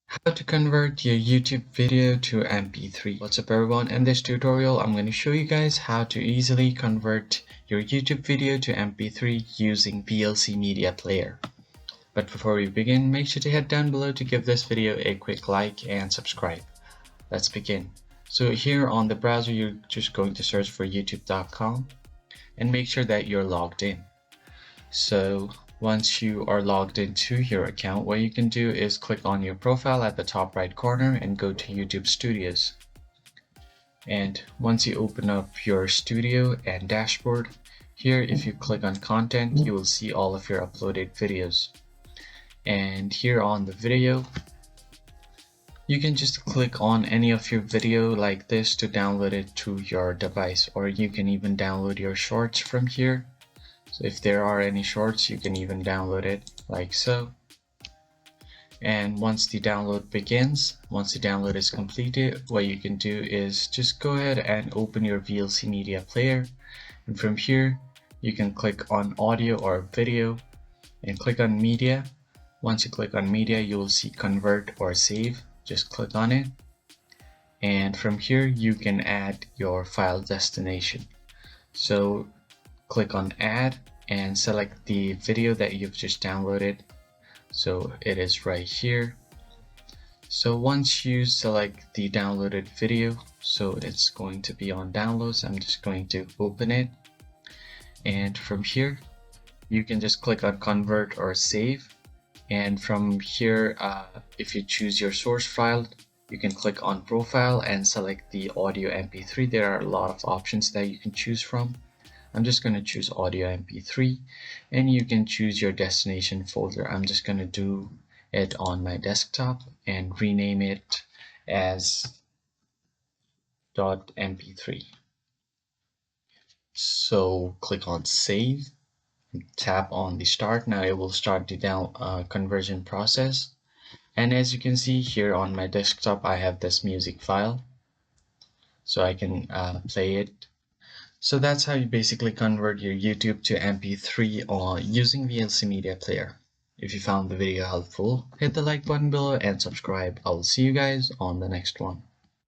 How to convert your YouTube video to MP3. What's up everyone, in this tutorial I'm going to show you guys how to easily convert your YouTube video to MP3 using VLC Media Player. But before we begin, make sure to head down below to give this video a quick like and subscribe. Let's begin. So here on the browser you're just going to search for youtube.com and make sure that you're logged in. So once you are logged into your account, what you can do is click on your profile at the top right corner and go to YouTube Studios. And once you open up your studio and dashboard, here if you click on content, you will see all of your uploaded videos. And here on the video, you can just click on any of your video like this to download it to your device, or you can even download your shorts from here. So if there are any shorts, you can even download it like so. And once the download begins, once the download is completed, what you can do is just go ahead and open your VLC Media Player. And from here, you can click on audio or video and click on media. Once you click on media, you will see convert or save. Just click on it. And from here, you can add your file destination. So click on add and select the video that you've just downloaded. So it is right here. So once you select the downloaded video, so it's going to be on downloads, I'm just going to open it. And from here, you can just click on convert or save. And from here, if you choose your source file, you can click on profile and select the audio MP3. There are a lot of options that you can choose from. I'm just going to choose audio MP3, and you can choose your destination folder. I'm just going to do it on my desktop and rename it as .mp3. So click on save, tap on the start. Now it will start the conversion process. And as you can see here on my desktop, I have this music file, so I can play it. So that's how you basically convert your YouTube to MP3 using VLC Media Player. If you found the video helpful, hit the like button below and subscribe. I will see you guys on the next one.